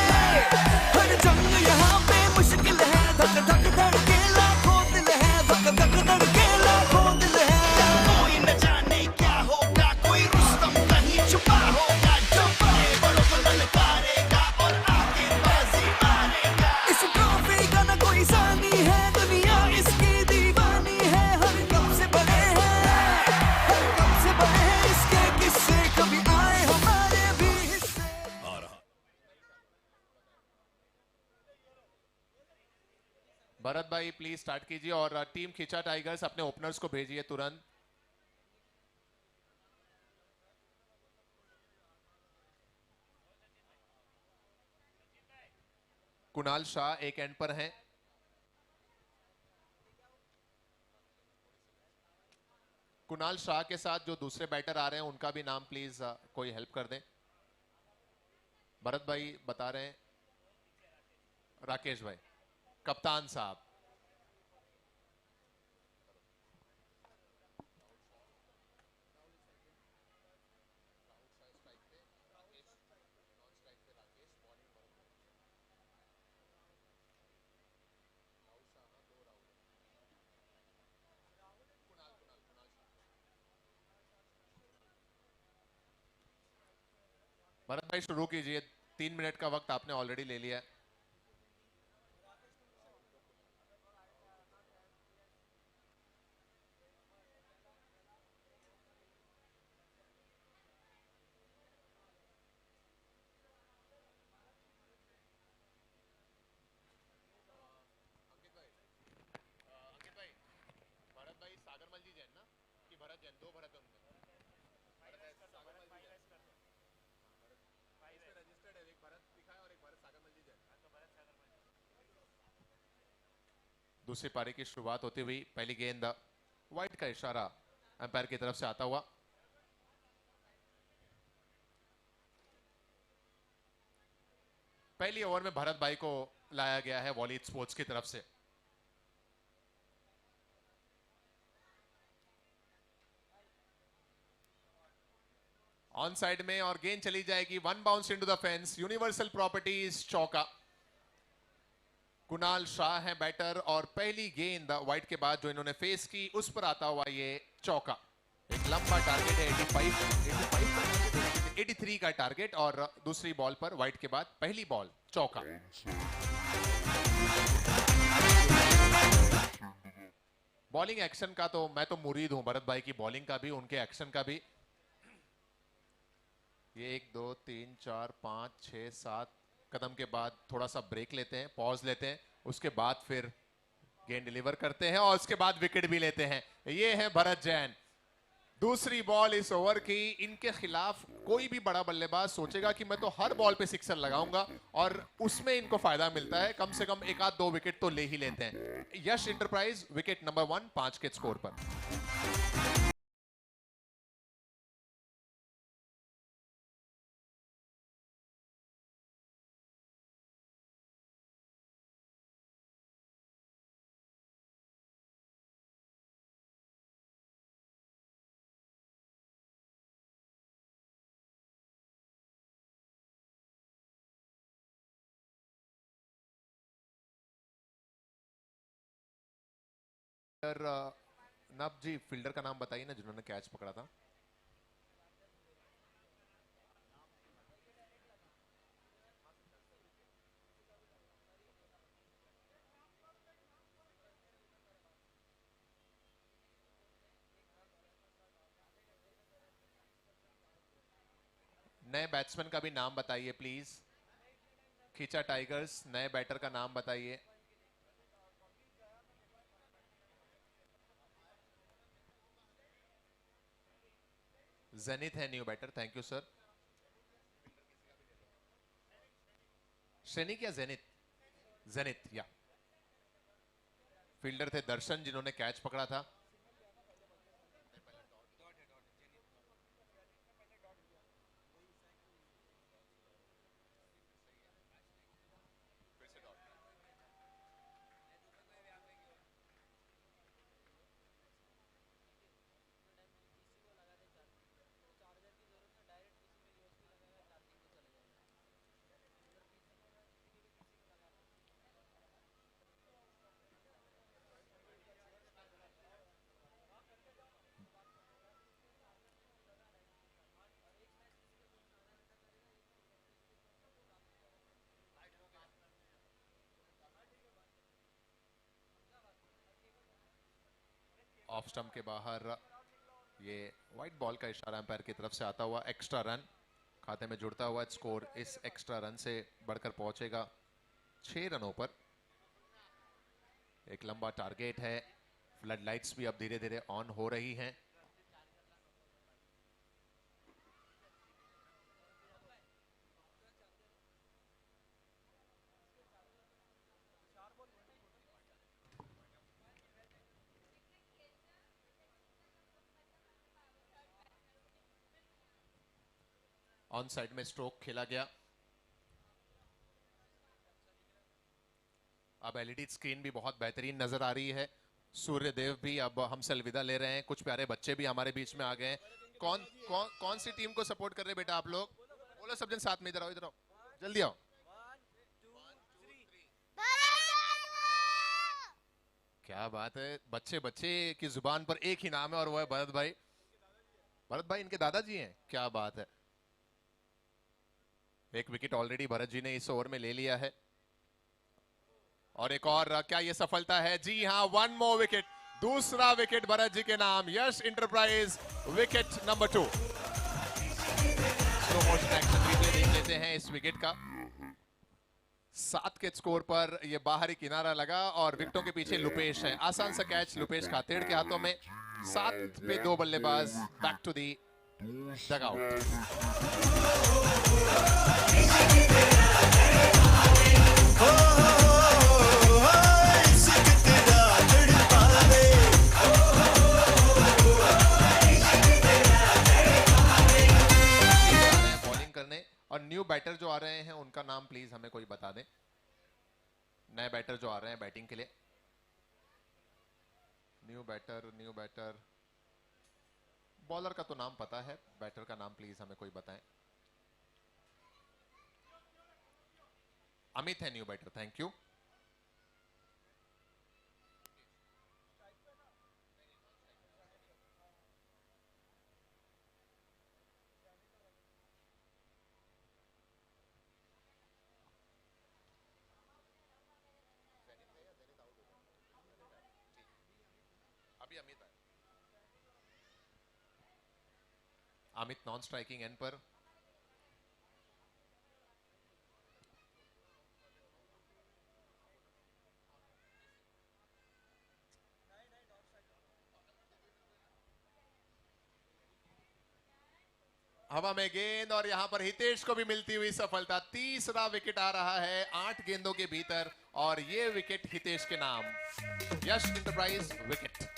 Speaker 5: हर जंग यहाँ पे मुश्किल है। धक धक धड़केला खोद है, धक धक धड़केला खोद है। कोई न जाने क्या होगा, कोई रुस्तम कहीं छुपा होगा,
Speaker 2: भरत भाई प्लीज स्टार्ट कीजिए और टीम खिंचा टाइगर्स अपने ओपनर्स को भेजिए तुरंत। कुणाल शाह एक एंड पर हैं। कुणाल शाह के साथ जो दूसरे बैटर आ रहे हैं उनका भी नाम प्लीज कोई हेल्प कर दें। भरत भाई बता रहे हैं, राकेश भाई, कप्तान साहब। भरत भाई शुरू कीजिए, 3 मिनट का वक्त आपने ऑलरेडी ले लिया है। दूसरी पारी की शुरुआत होती हुई पहली गेंद वाइड का इशारा अंपायर की तरफ से आता हुआ। पहली ओवर में भरत भाई को लाया गया है वॉलीड स्पोर्ट्स की तरफ से। ऑन साइड में और गेंद चली जाएगी, one bounce into the fence. Universal properties चौका। कुणाल शाह है बैटर और पहली गेंद वाइड के बाद जो इन्होंने फेस की उस पर आता हुआ ये चौका। एक लंबा टारगेट है 83 का टारगेट और दूसरी बॉल पर वाइड के बाद पहली बॉल चौका। बॉलिंग एक्शन का तो मैं तो मुरीद हूं, भरत भाई की बॉलिंग का भी, उनके एक्शन का भी। ये 1 2 3 4 5 6 7 कदम के बाद थोड़ा सा ब्रेक लेते हैं, पॉज लेते हैं, उसके बाद फिर गेंद डिलीवर करते हैं और उसके बाद विकेट भी लेते हैं। ये है भरत जैन। दूसरी बॉल इस ओवर की। इनके खिलाफ कोई भी बड़ा बल्लेबाज सोचेगा कि मैं तो हर बॉल पे सिक्सर लगाऊंगा और उसमें इनको फायदा मिलता है, कम से कम 1-2 विकेट तो ले ही लेते हैं। यश इंटरप्राइज विकेट नंबर 1 5 के स्कोर पर। नब जी फील्डर का नाम बताइए ना जिन्होंने कैच पकड़ा था। नए बैट्समैन का भी नाम बताइए प्लीज। खींचा टाइगर्स, नए बैटर का नाम बताइए। जेनिथ है new batter, thank you sir. Sainik या जेनिथ? जेनिथ या। फील्डर थे दर्शन जिन्होंने कैच पकड़ा था। ऑफ स्टंप के बाहर ये वाइट बॉल का इशारा अंपायर की तरफ से आता हुआ एक्स्ट्रा रन खाते में जुड़ता हुआ। स्कोर इस एक्स्ट्रा रन से बढ़कर पहुंचेगा 6 रनों पर। एक लंबा टारगेट है। फ्लड लाइट्स भी अब धीरे धीरे ऑन हो रही हैं। ऑन साइड में स्ट्रोक खेला गया। अब एलईडी स्क्रीन भी बहुत बेहतरीन नजर आ रही है। सूर्यदेव भी अब हमसे अलविदा ले रहे हैं। कुछ प्यारे बच्चे भी हमारे बीच में आ गए हैं। कौन सी टीम को सपोर्ट कर रहे हैं बेटा आप लोग? बोलो सब जन साथ में, इधर आओ, इधर आओ, जल्दी आओ। 1 2 3 क्या बात है, बच्चे बच्चे की जुबान पर एक ही नाम है और वो है भरत भाई। भरत भाई इनके दादाजी हैं, क्या बात है। एक विकेट ऑलरेडी भरत जी ने इस ओवर में ले लिया है और एक और, क्या ये सफलता है? जी हां, 1 मोर विकेट, दूसरा विकेट भरत जी के नाम। Yash enterprise wicket number 2। Slow motion action replay देख लेते हैं इस विकेट का। 7 के स्कोर पर ये बाहरी किनारा लगा और विकेटों के पीछे लुपेश है। आसान सा कैच लुपेश खातेड़ के हाथों में। 7 पे 2 बल्लेबाज back to the dugout. Bowling करने और न्यू बैटर जो आ रहे हैं उनका नाम प्लीज हमें कोई बता दें, नए बैटर जो आ रहे हैं बैटिंग के लिए। न्यू बैटर, बॉलर का तो नाम पता है, बैटर का नाम प्लीज हमें कोई बताएं। अमित है न्यू बैटर, थैंक यू। अभी अमित आए। अमित नॉन स्ट्राइकिंग एंड पर। हवा में गेंद और यहां पर हितेश को भी मिलती हुई सफलता। तीसरा विकेट आ रहा है 8 गेंदों के भीतर और ये विकेट हितेश के नाम। Yash enterprise wicket.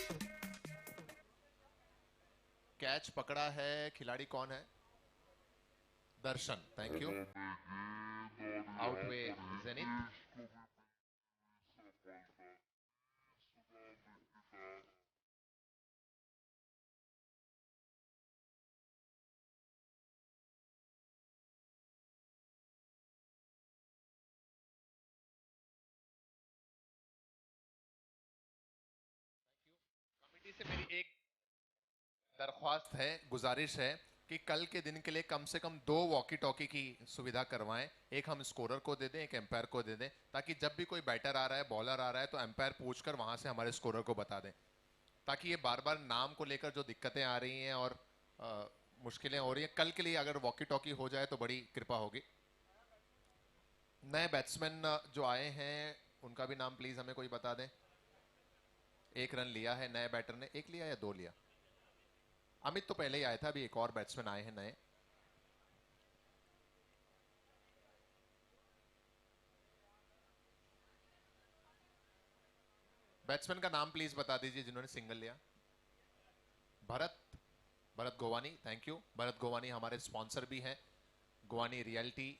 Speaker 2: कैच पकड़ा है, खिलाड़ी कौन है? Darshan, thank you. आउट वे जेनिथ। कमेटी से मेरी एक दरख्वास्त है, गुजारिश है कि कल के दिन के लिए कम से कम 2 वॉकी टॉकी की सुविधा करवाएं। एक हम स्कोरर को दे दें, एक एम्पायर को दे दें, ताकि जब भी कोई बैटर आ रहा है, बॉलर आ रहा है, तो एम्पायर पूछकर वहां से हमारे स्कोरर को बता दें, ताकि ये बार बार नाम को लेकर जो दिक्कतें आ रही हैं और मुश्किलें हो रही हैं, कल के लिए अगर वॉकी टॉकी हो जाए तो बड़ी कृपा होगी। नए बैट्समैन जो आए हैं उनका भी नाम प्लीज हमें कोई बता दें। 1 रन लिया है नए बैटर ने, 1 लिया या 2 लिया? अमित तो पहले ही आया था, अभी एक और बैट्समैन आए हैं नए। बैट्समैन का नाम प्लीज बता दीजिए जिन्होंने सिंगल लिया। Bharat Gowani, thank you. भरत गोवानी हमारे स्पॉन्सर भी हैं, Gowani realty.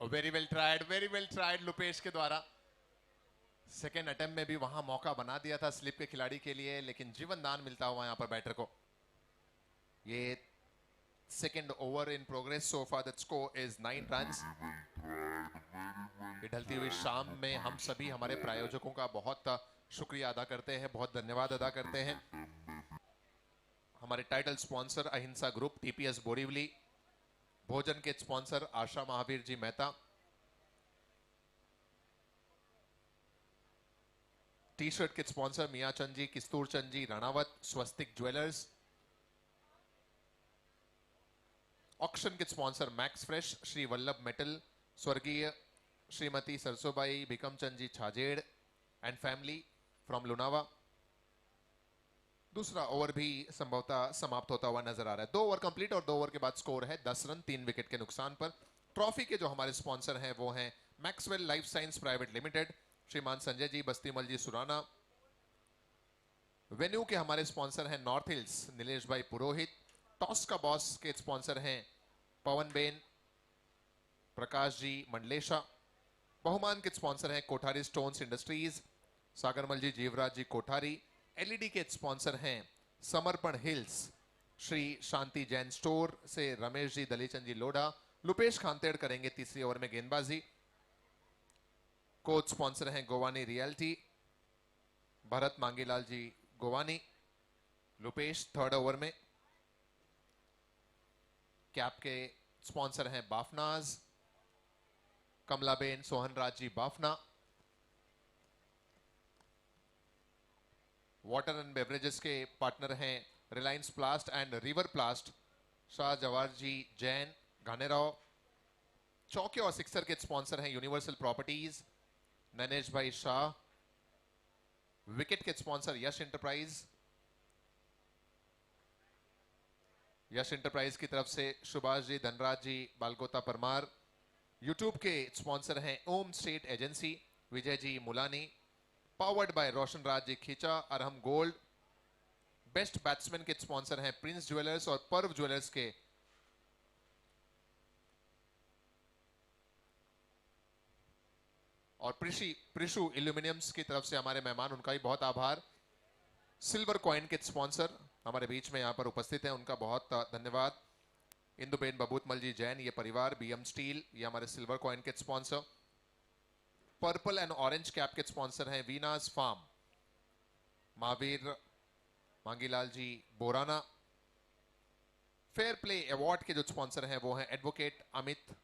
Speaker 2: Very well tried Lupesh के द्वारा। सेकेंड अटेम्प्ट में भी वहां मौका बना दिया था स्लिप के खिलाड़ी के लिए, लेकिन जीवन दान मिलता हुआ यहां पर बैटर को। ये second over in progress, so far that score is 9 runs. ढलती हुई शाम में हम सभी हमारे प्रायोजकों का बहुत शुक्रिया अदा करते हैं, बहुत धन्यवाद अदा करते हैं। हमारे title sponsor Ahimsa group, TPS Borivali, भोजन के sponsor Asha Mahavir ji Mehta, T shirt के sponsor Miyan Chand ji, Kistur Chand ji Ranawat, Swastik jewellers, auction के sponsor max fresh, Shri Vallabh metal, स्वर्गीय Shrimati Sarsobai Bhikamchand ji Chhajed and family from Lunawa. दूसरा ओवर भी संभवतः समाप्त होता हुआ नजर आ रहा है। 2 ओवर कंप्लीट और 2 ओवर के बाद स्कोर है 10 रन 3 विकेट के नुकसान पर। ट्रॉफी के जो हमारे स्पॉन्सर हैं वो हैं Maxwell life science private limited, श्रीमान संजय जी बस्तीमल जी सुराना। वेन्यू के हमारे स्पॉन्सर हैं नॉर्थ हिल्स, नीलेश भाई पुरोहित। टॉस का बॉस के स्पॉन्सर हैं पवन बेन, प्रकाश जी मंडलेशा। बहुमान के स्पॉन्सर हैं कोठारी स्टोन्स इंडस्ट्रीज, सागरमल जी जीवराज जी कोठारी। एलईडी के स्पॉन्सर हैं समर्पण हिल्स, श्री शांति जैन स्टोर से रमेश जी दलीचंद जी लोढ़ा। लुपेश खानतेड़ करेंगे तीसरी ओवर में गेंदबाजी। कोच स्पॉन्सर हैं गोवानी रियल्टी, भरत मांगीलाल जी गोवानी। लुपेश थर्ड ओवर में। कैप के स्पॉन्सर हैं बाफनाज, कमलाबेन सोहनराज जी बाफना। वाटर एंड बेवरेजेस के पार्टनर हैं रिलायंस प्लास्ट एंड रिवर प्लास्ट। शाह जवाहर जी जैन घानेराव। चौके और सिक्सर के स्पॉन्सर हैं यूनिवर्सल प्रॉपर्टीज ननेश भाई शाह। विकेट के sponsor Yash enterprise. Yash enterprise की तरफ से सुभाष जी धनराज जी बालगोता परमार। यूट्यूब के स्पॉन्सर हैं Om state agency Vijay ji Mulani. Powered by Roshan Raj ji Khincha Arham gold. Best batsman के स्पॉन्सर हैं प्रिंस ज्वेलर्स और पर्व ज्वेलर्स के और प्रिशु एल्यूमिनियम्स की तरफ से हमारे मेहमान, उनका भी बहुत आभार। सिल्वर कॉइन के स्पॉन्सर हमारे बीच में यहाँ पर उपस्थित हैं, उनका बहुत धन्यवाद। इंदुबेन बबूतमल जी जैन, ये परिवार। बीएम स्टील, ये हमारे सिल्वर कॉइन के sponsor. Purple and orange cap के स्पॉन्सर हैं Veenas farm. Mahavir Mangilal ji Borana. Fair play award के जो स्पॉन्सर हैं वो हैं advocate Amit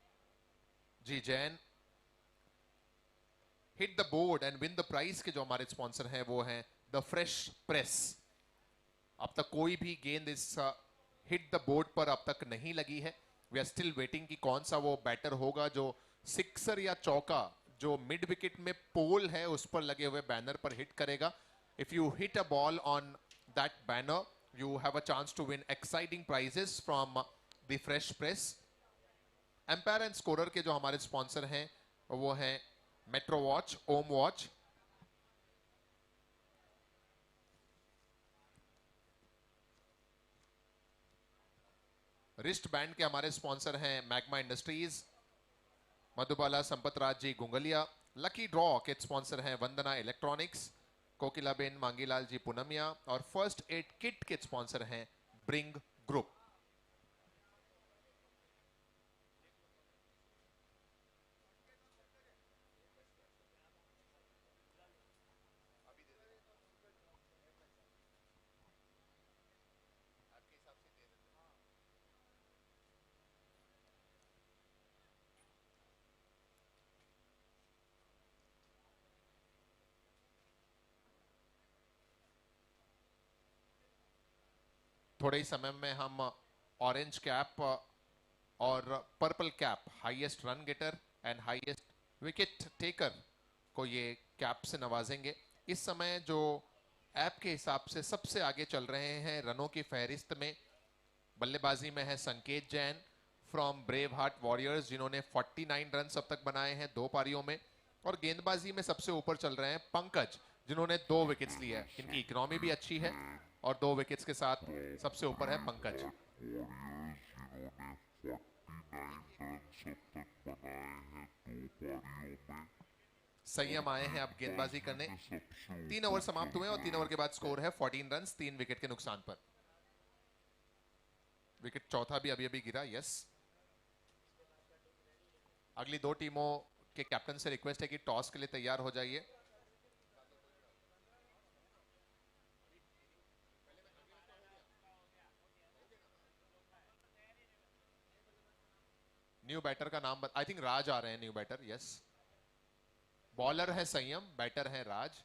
Speaker 2: ji Jain. Hit the board and win the prize के जो हमारे स्पॉन्सर हैं वो हैं द फ्रेश प्रेस। अब तक कोई भी गेंद इस हिट द बोर्ड पर अब तक नहीं लगी है। वी आर स्टिल वेटिंग कि कौन सा वो बैटर होगा जो सिक्सर या चौका जो मिड विकेट में पोल है उस पर लगे हुए बैनर पर हिट करेगा। If you hit a ball on that banner you have a chance to win exciting prizes from the fresh press. Umpire and scorer के जो हमारे स्पॉन्सर हैं वो हैं metro watch, Om watch. Wrist band के हमारे स्पॉन्सर हैं magma industries, Madhubala Sampatraj ji Gungliya. Lucky draw के स्पॉन्सर हैं वंदना इलेक्ट्रॉनिक्स, कोकिलाबेन मांगीलाल जी पूनमिया। और फर्स्ट एड किट के स्पॉन्सर हैं ब्रिंग ग्रुप। थोड़े ही समय में हम ऑरेंज कैप और purple cap, highest run getter and highest wicket taker को ये कैप से नवाजेंगे। इस समय जो ऐप के हिसाब से सबसे आगे चल रहे हैं रनों की फहरिस्त में, बल्लेबाजी में है संकेत Jain from brave heart warriors जिन्होंने 49 रन अब तक बनाए हैं 2 पारियों में। और गेंदबाजी में सबसे ऊपर चल रहे हैं पंकज जिन्होंने 2 विकेट्स लिए हैं। इनकी इकोनॉमी भी अच्छी है और 2 विकेट्स के साथ सबसे ऊपर है पंकज। संयम आए हैं अब गेंदबाजी करने। 3 ओवर समाप्त हुए और 3 ओवर के बाद स्कोर है 14 रन 3 विकेट के नुकसान पर। विकेट चौथा भी अभी अभी गिरा। यस, अगली 2 टीमों के कैप्टन से रिक्वेस्ट है कि टॉस के लिए तैयार हो जाइए। न्यू बैटर का नाम आई थिंक राज आ रहे हैं। New batter, yes. बॉलर है संयम, बैटर है राज।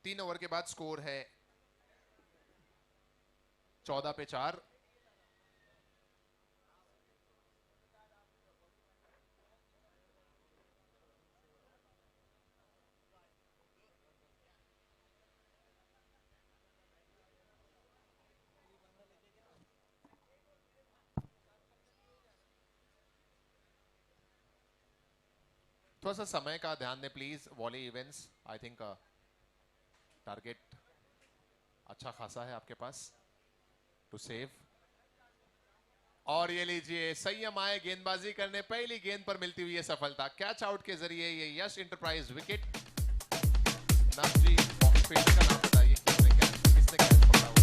Speaker 2: तीन ओवर के बाद स्कोर है 14 पे 4। थोड़ा सा समय का ध्यान दें please. Volley events, I think target अच्छा खासा है आपके पास टू सेव। और ये लीजिए, संयम आए गेंदबाजी करने, पहली गेंद पर मिलती हुई है सफलता। कैच आउट के जरिए ये यश एंटरप्राइज विकेट। नव जी फील्ड का नाम बताइए, किसने कैच पकड़ा हुआ?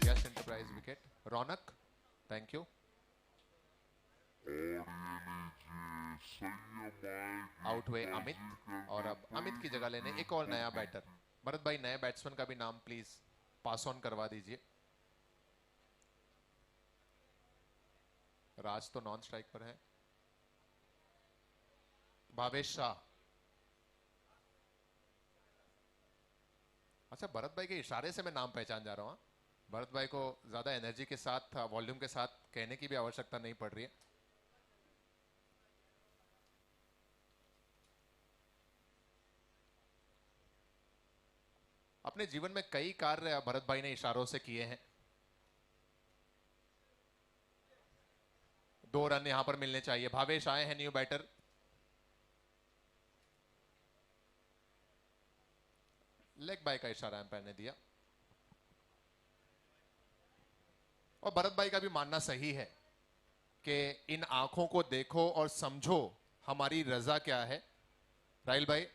Speaker 2: Yash enterprise wicket. Raunak, thank you. Out हुए अमित, और अब अमित की जगह लेने एक और नया बैटर। भरत भाई, नए बैट्समैन का भी नाम प्लीज पास ऑन करवा दीजिए। राज तो नॉन स्ट्राइक पर है। भावेश शाह। अच्छा, भरत भाई के इशारे से मैं नाम पहचान जा रहा हूं। भरत भाई को ज्यादा एनर्जी के साथ, वॉल्यूम के साथ कहने की भी आवश्यकता नहीं पड़ रही है। अपने जीवन में कई कार्य भरत भाई ने इशारों से किए हैं। 2 रन यहां पर मिलने चाहिए। भावेश आए हैं न्यू बैटर। लेग बाय का इशारा एम्पायर ने दिया, और भरत भाई का भी मानना सही है कि इन आंखों को देखो और समझो हमारी रजा क्या है। राहिल भाई,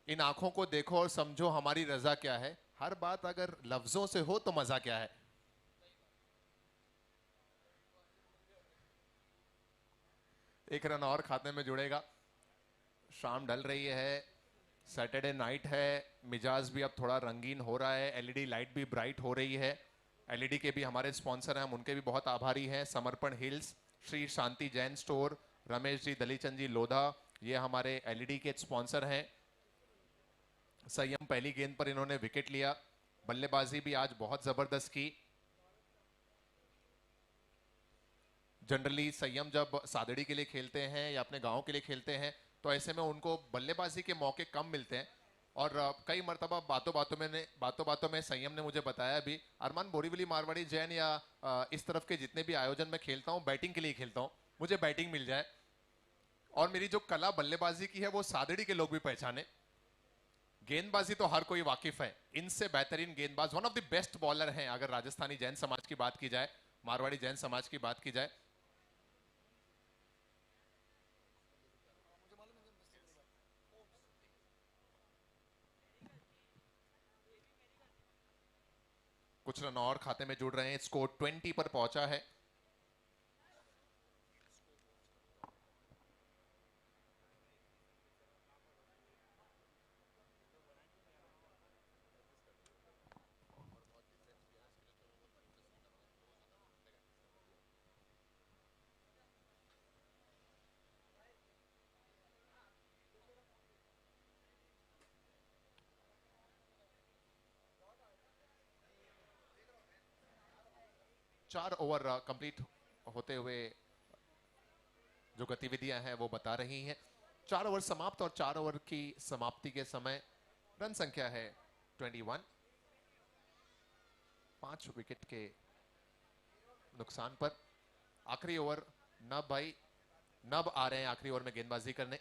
Speaker 2: इन आंखों को देखो और समझो हमारी रजा क्या है। हर बात अगर लफ्जों से हो तो मजा क्या है। एक रन और खाते में जुड़ेगा। शाम ढल रही है, सैटरडे नाइट है, मिजाज भी अब थोड़ा रंगीन हो रहा है, एलईडी लाइट भी ब्राइट हो रही है। एलईडी के भी हमारे स्पॉन्सर हैं, हम उनके भी बहुत आभारी हैं। समर्पण हिल्स, श्री शांति जैन स्टोर, रमेश जी, दलीचंद जी लोधा, ये हमारे एलईडी के स्पॉन्सर हैं। संयम पहली गेंद पर इन्होंने विकेट लिया। बल्लेबाजी भी आज बहुत जबरदस्त की। जनरली संयम जब सादड़ी के लिए खेलते हैं या अपने गांव के लिए खेलते हैं तो ऐसे में उनको बल्लेबाजी के मौके कम मिलते हैं, और कई मरतबा बातों बातों में संयम ने मुझे बताया भी, अरमान, बोरीवली, मारवाड़ी, जैन या इस तरफ के जितने भी आयोजन में खेलता हूँ बैटिंग के लिए खेलता हूँ, मुझे बैटिंग मिल जाए और मेरी जो कला बल्लेबाजी की है वो सादड़ी के लोग भी पहचाने। गेंदबाजी तो हर कोई वाकिफ है, इनसे बेहतरीन गेंदबाज, one of the best bowler हैं अगर राजस्थानी जैन समाज की बात की जाए, मारवाड़ी जैन समाज की बात की जाए। कुछ रन और खाते में जुड़ रहे हैं, स्कोर 20 पर पहुंचा है। चार ओवर कंप्लीट होते हुए जो गतिविधियां हैं वो बता रही हैं। 4 ओवर समाप्त, और 4 ओवर की समाप्ति के समय रन संख्या है 21। 5 विकेट के नुकसान पर आखिरी ओवर नब आ रहे हैं आखिरी ओवर में गेंदबाजी करने।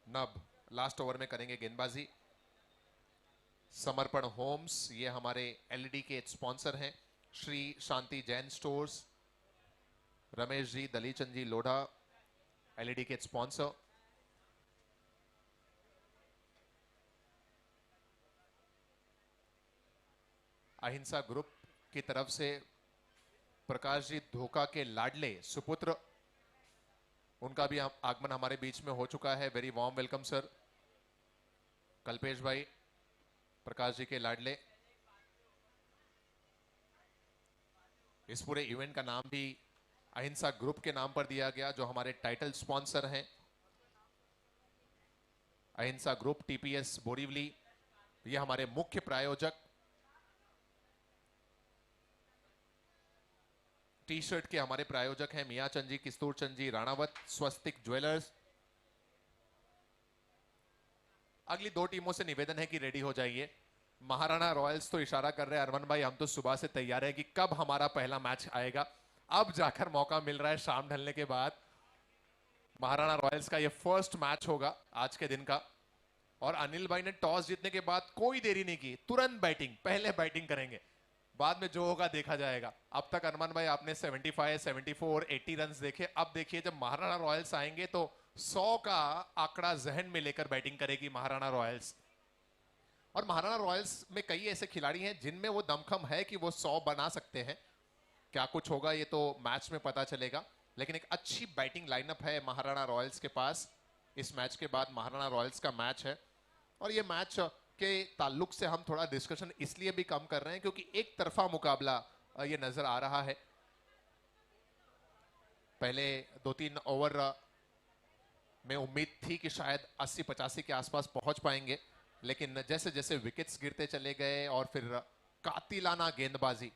Speaker 2: नब लास्ट ओवर में करेंगे गेंदबाजी। समर्पण होम्स, ये हमारे एलईडी के स्पॉन्सर हैं। श्री शांति जैन स्टोर्स, रमेश जी, दलीचंद जी लोढ़ा, एलईडी के स्पॉन्सर। अहिंसा ग्रुप की तरफ से प्रकाश जी धोखा के लाडले सुपुत्र, उनका भी आगमन हमारे बीच में हो चुका है। Very warm welcome sir. Kalpesh भाई, प्रकाश जी के लाडले। इस पूरे इवेंट का नाम भी अहिंसा ग्रुप के नाम पर दिया गया, जो हमारे टाइटल स्पॉन्सर हैं। अहिंसा ग्रुप, टीपीएस बोरीवली, ये हमारे मुख्य प्रायोजक। टी शर्ट के हमारे प्रायोजक हैं मियां चंद जी, किस्तूर चंद जी, राणावत, स्वस्तिक ज्वेलर्स। अगली 2 टीमों से निवेदन है कि रेडी हो जाइए। महाराणा रॉयल्स तो इशारा कर रहे हैं, अरमान भाई हम तो सुबह से तैयार हैं कि कब हमारा पहला मैच आएगा। अब जाकर मौका मिल रहा है शाम ढलने के बाद। महाराणा रॉयल्स का ये फर्स्ट मैच होगा आज के दिन का, और अनिल भाई ने टॉस जीतने के बाद कोई देरी नहीं की, तुरंत बैटिंग, पहले बैटिंग करेंगे, बाद में जो होगा देखा जाएगा। अब तक अरमान भाई आपने 75, 74, 80 रन देखे। अब देखिए जब महाराणा रॉयल्स आएंगे तो 100 का आंकड़ा जहन में लेकर बैटिंग करेगी महाराणा रॉयल्स। और महाराणा रॉयल्स में कई ऐसे खिलाड़ी हैं जिनमें वो दमखम है कि वो 100 बना सकते हैं, क्या कुछ होगा ये तो मैच में पता चलेगा, लेकिन एक अच्छी बैटिंग लाइनअप है महाराणा रॉयल्स के पास। इस मैच के बाद महाराणा रॉयल्स का मैच है, और ये मैच के ताल्लुक से हम थोड़ा डिस्कशन इसलिए भी कम कर रहे हैं क्योंकि एक तरफा मुकाबला ये नजर आ रहा है। पहले 2-3 ओवर में उम्मीद थी कि शायद 80-85 के आसपास पहुंच पाएंगे, लेकिन जैसे जैसे विकेट्स गिरते चले गए और फिर कातिलाना गेंदबाजी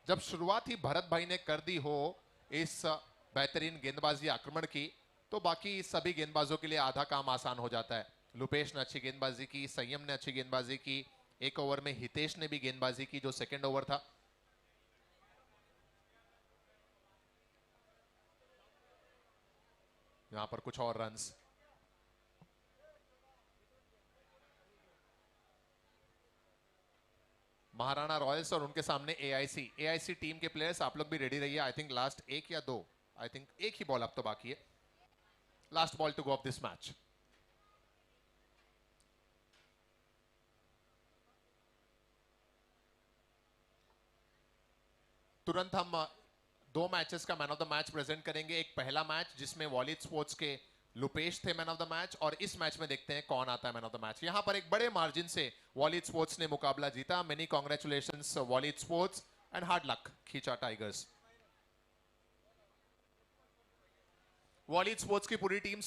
Speaker 2: जब शुरुआत ही भरत भाई ने कर दी हो इस बेहतरीन गेंदबाजी आक्रमण की, तो बाकी सभी गेंदबाजों के लिए आधा काम आसान हो जाता है। लुपेश ने अच्छी गेंदबाजी की, संयम ने अच्छी गेंदबाजी की, एक ओवर में हितेश ने भी गेंदबाजी की जो सेकंड ओवर था। यहां पर कुछ और रन्स। महाराणा रॉयल्स और उनके सामने एआईसी टीम के प्लेयर्स, आप लोग भी रेडी रहिए। आई थिंक लास्ट एक या दो, आई थिंक एक ही बॉल अब तो बाकी है, last ball to go of this match. तुरंत हम दो मैचेस का man of the match present करेंगे। एक पहला मैच जिसमें वॉलिड स्पोर्ट्स के लुपेश थे मैन ऑफ द मैच, और इस मैच में देखते हैं कौन आता है मैन ऑफ द मैच। यहां पर एक बड़े मार्जिन से वॉलिड स्पोर्ट्स ने मुकाबला जीता। Many congratulations valid sports and hard luck खींचा टाइगर्स। वॉलिड स्पोर्ट्स की पूरी टीम